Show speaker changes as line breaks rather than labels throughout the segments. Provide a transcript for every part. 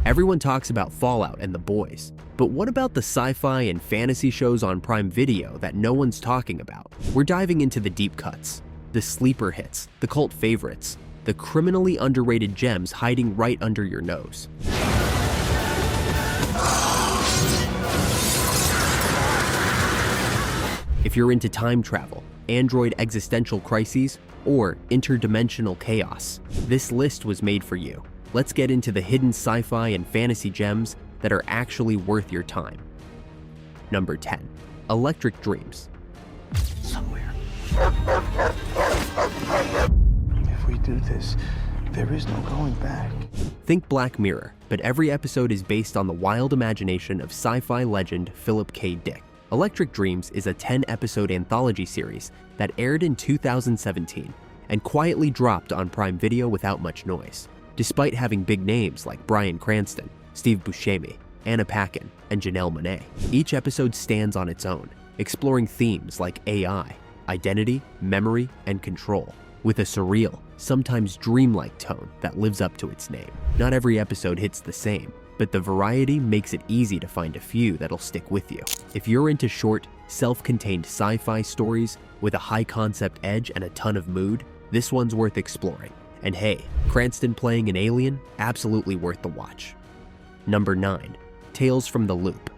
Everyone talks about Fallout and The Boys, but what about the sci-fi and fantasy shows on Prime Video that no one's talking about? We're diving into the deep cuts, the sleeper hits, the cult favorites, the criminally underrated gems hiding right under your nose. If you're into time travel, android existential crises, or interdimensional chaos, this list was made for you. Let's get into the hidden sci-fi and fantasy gems that are actually worth your time. Number 10. Electric Dreams.
Somewhere. If we do this, there is no going back.
Think Black Mirror, but every episode is based on the wild imagination of sci-fi legend Philip K. Dick. Electric Dreams is a 10-episode anthology series that aired in 2017 and quietly dropped on Prime Video without much noise. Despite having big names like Bryan Cranston, Steve Buscemi, Anna Paquin, and Janelle Monáe, each episode stands on its own, exploring themes like AI, identity, memory, and control, with a surreal, sometimes dreamlike tone that lives up to its name. Not every episode hits the same, but the variety makes it easy to find a few that'll stick with you. If you're into short, self-contained sci-fi stories with a high-concept edge and a ton of mood, this one's worth exploring. And hey, Cranston playing an alien, absolutely worth the watch. Number 9. Tales from the Loop.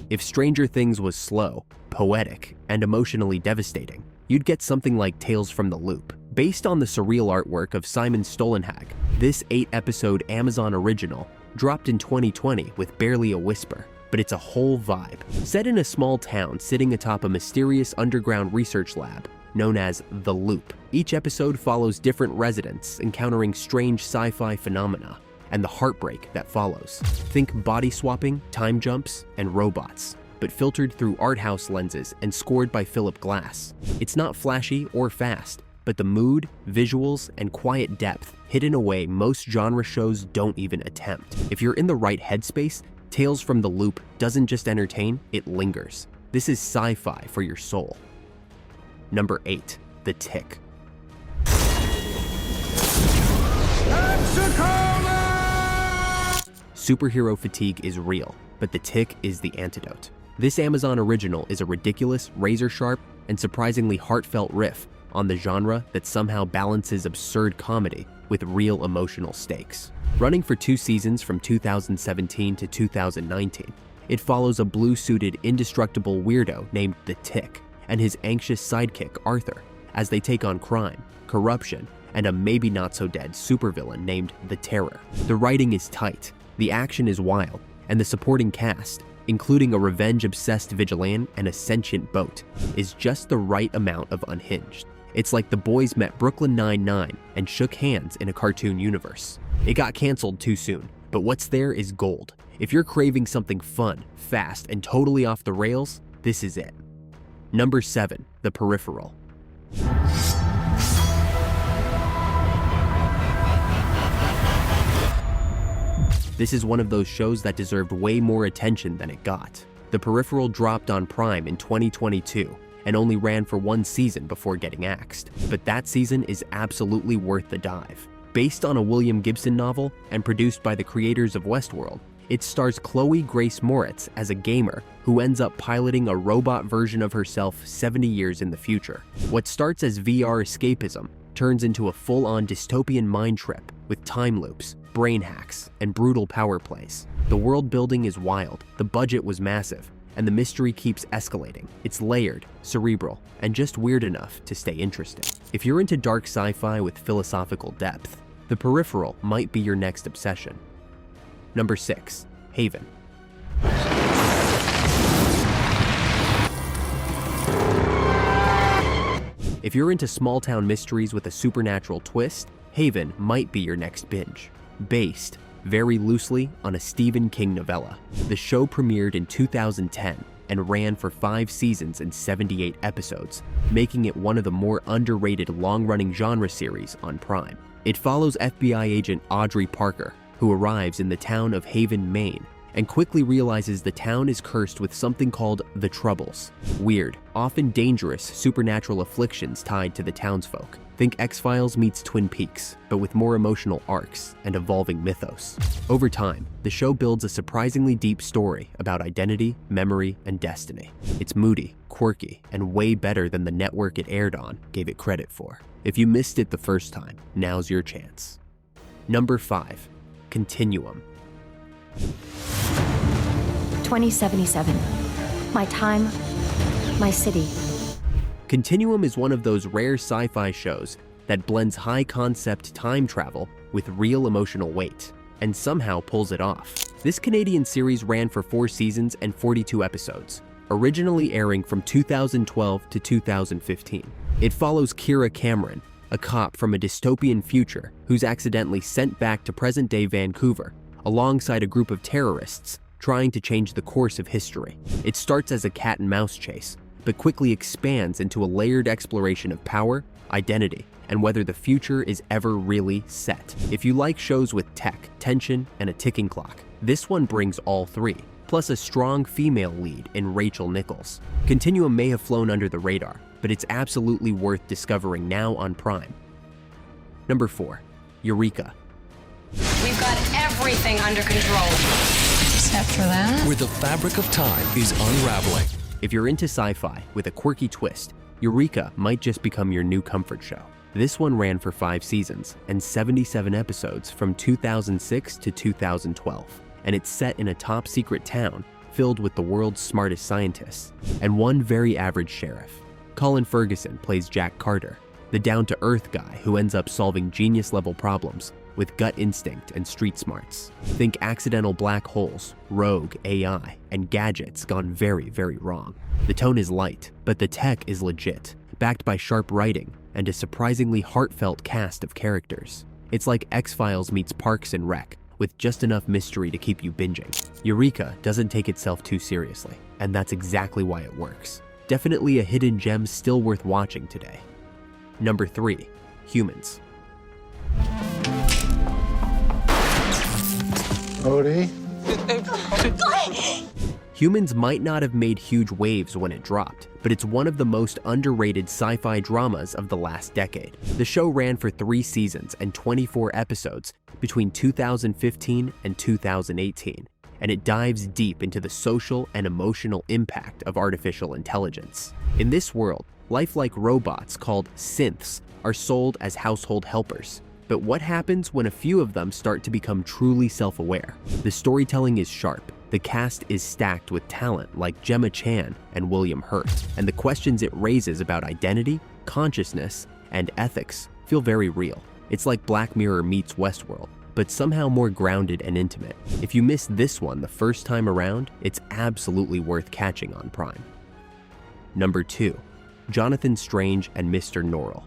If Stranger Things was slow, poetic, and emotionally devastating, you'd get something like Tales from the Loop. Based on the surreal artwork of Simon Stollenhag, this 8-episode Amazon original dropped in 2020 with barely a whisper, but it's a whole vibe. Set in a small town sitting atop a mysterious underground research lab known as The Loop, each episode follows different residents encountering strange sci-fi phenomena and the heartbreak that follows. Think body swapping, time jumps, and robots, but filtered through art house lenses and scored by Philip Glass. It's not flashy or fast, but the mood, visuals, and quiet depth hit in a way most genre shows don't even attempt. If you're in the right headspace, Tales from the Loop doesn't just entertain, it lingers. This is sci-fi for your soul. Number 8. The Tick. Superhero fatigue is real, but The Tick is the antidote. This Amazon original is a ridiculous, razor-sharp, and surprisingly heartfelt riff on the genre that somehow balances absurd comedy with real emotional stakes. Running for 2 seasons from 2017 to 2019, it follows a blue-suited, indestructible weirdo named The Tick and his anxious sidekick Arthur as they take on crime, corruption, and a maybe-not-so-dead supervillain named The Terror. The writing is tight, the action is wild, and the supporting cast, including a revenge-obsessed vigilante and a sentient boat, is just the right amount of unhinged. It's like The Boys met Brooklyn Nine-Nine and shook hands in a cartoon universe. It got canceled too soon, but what's there is gold. If you're craving something fun, fast, and totally off the rails, this is it. Number 7. The Peripheral. This is one of those shows that deserved way more attention than it got. The Peripheral dropped on Prime in 2022 and only ran for 1 season before getting axed, but that season is absolutely worth the dive. Based on a William Gibson novel and produced by the creators of Westworld, it stars Chloe Grace Moritz as a gamer who ends up piloting a robot version of herself 70 years in the future. What starts as VR escapism turns into a full-on dystopian mind trip with time loops, brain hacks, and brutal power plays. The world building is wild, the budget was massive, and the mystery keeps escalating. It's layered, cerebral, and just weird enough to stay interesting. If you're into dark sci-fi with philosophical depth, The Peripheral might be your next obsession. Number 6. Haven. If you're into small-town mysteries with a supernatural twist, Haven might be your next binge. Based, very loosely, on a Stephen King novella, the show premiered in 2010 and ran for 5 seasons and 78 episodes, making it one of the more underrated long-running genre series on Prime. It follows FBI agent Audrey Parker, who arrives in the town of Haven, Maine, and quickly realizes the town is cursed with something called the Troubles. Weird, often dangerous supernatural afflictions tied to the townsfolk. Think X-Files meets Twin Peaks, but with more emotional arcs and evolving mythos. Over time, the show builds a surprisingly deep story about identity, memory, and destiny. It's moody, quirky, and way better than the network it aired on gave it credit for. If you missed it the first time, now's your chance. Number 5. Continuum.
2077. My time, my city.
Continuum is one of those rare sci-fi shows that blends high-concept time travel with real emotional weight, and somehow pulls it off. This Canadian series ran for 4 seasons and 42 episodes, originally airing from 2012 to 2015. It follows Kira Cameron, a cop from a dystopian future who's accidentally sent back to present-day Vancouver, alongside a group of terrorists trying to change the course of history. It starts as a cat-and-mouse chase, but quickly expands into a layered exploration of power, identity, and whether the future is ever really set. If you like shows with tech, tension, and a ticking clock, this one brings all 3, plus a strong female lead in Rachel Nichols. Continuum may have flown under the radar, but it's absolutely worth discovering now on Prime. Number 4. Eureka.
We've got everything under control.
Except for that.
Where the fabric of time is unraveling.
If you're into sci-fi with a quirky twist, Eureka might just become your new comfort show. This one ran for 5 seasons and 77 episodes from 2006 to 2012, and it's set in a top-secret town filled with the world's smartest scientists and one very average sheriff. Colin Ferguson plays Jack Carter, the down-to-earth guy who ends up solving genius-level problems with gut instinct and street smarts. Think accidental black holes, rogue AI, and gadgets gone very, very wrong. The tone is light, but the tech is legit, backed by sharp writing and a surprisingly heartfelt cast of characters. It's like X-Files meets Parks and Rec, with just enough mystery to keep you binging. Eureka doesn't take itself too seriously, and that's exactly why it works. Definitely a hidden gem still worth watching today. Number 3. Humans.
Odie?
Humans might not have made huge waves when it dropped, but it's one of the most underrated sci-fi dramas of the last decade. The show ran for 3 seasons and 24 episodes between 2015 and 2018, and it dives deep into the social and emotional impact of artificial intelligence. In this world, lifelike robots called synths are sold as household helpers. But what happens when a few of them start to become truly self-aware? The storytelling is sharp, the cast is stacked with talent like Gemma Chan and William Hurt, and the questions it raises about identity, consciousness, and ethics feel very real. It's like Black Mirror meets Westworld, but somehow more grounded and intimate. If you missed this one the first time around, it's absolutely worth catching on Prime. Number 2. Jonathan Strange and Mr. Norrell.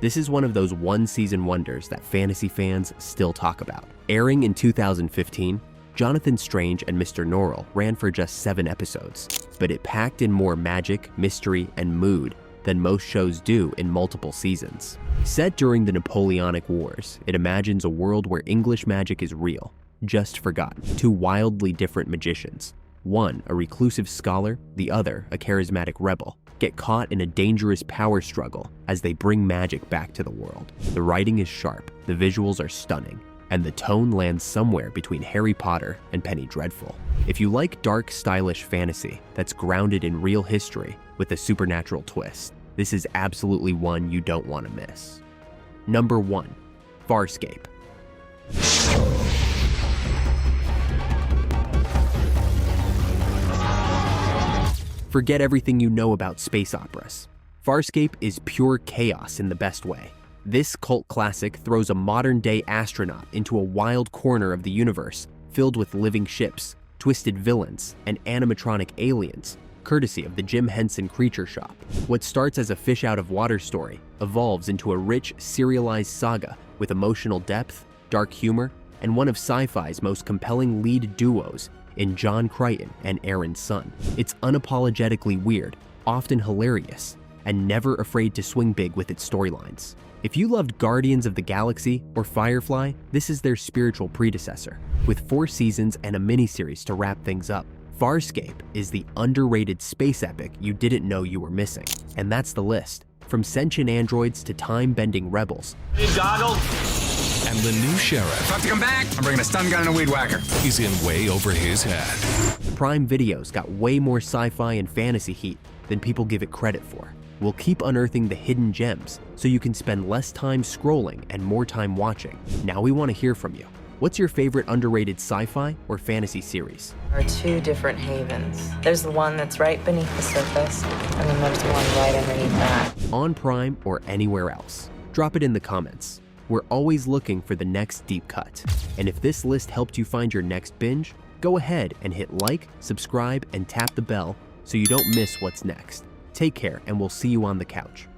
This is one of those one-season wonders that fantasy fans still talk about. Airing in 2015, Jonathan Strange and Mr. Norrell ran for just 7 episodes, but it packed in more magic, mystery, and mood than most shows do in multiple seasons. Set during the Napoleonic Wars, it imagines a world where English magic is real, just forgotten. 2 wildly different magicians, one a reclusive scholar, the other a charismatic rebel, get caught in a dangerous power struggle as they bring magic back to the world. The writing is sharp, the visuals are stunning, and the tone lands somewhere between Harry Potter and Penny Dreadful. If you like dark, stylish fantasy that's grounded in real history with a supernatural twist, this is absolutely one you don't want to miss. Number 1. Farscape. Forget everything you know about space operas. Farscape is pure chaos in the best way. This cult classic throws a modern-day astronaut into a wild corner of the universe filled with living ships, twisted villains, and animatronic aliens, courtesy of the Jim Henson Creature Shop. What starts as a fish-out-of-water story evolves into a rich, serialized saga with emotional depth, dark humor, and one of sci-fi's most compelling lead duos in John Crichton and Aaron Sun. It's unapologetically weird, often hilarious, and never afraid to swing big with its storylines. If you loved Guardians of the Galaxy or Firefly, this is their spiritual predecessor, with 4 seasons and a miniseries to wrap things up. Farscape is the underrated space epic you didn't know you were missing. And that's the list. From sentient androids to time-bending rebels.
Need goggles?
And the new sheriff
About to come back? I'm bringing a stun gun and a weed whacker.
is in way over his head.
Prime Video's got way more sci-fi and fantasy heat than people give it credit for. We'll keep unearthing the hidden gems so you can spend less time scrolling and more time watching. Now we want to hear from you. What's your favorite underrated sci-fi or fantasy series?
There are 2 different havens. There's the one that's right beneath the surface, and then there's one right underneath that.
On Prime or anywhere else? Drop it in the comments. We're always looking for the next deep cut. And if this list helped you find your next binge, go ahead and hit like, subscribe, and tap the bell so you don't miss what's next. Take care, and we'll see you on the couch.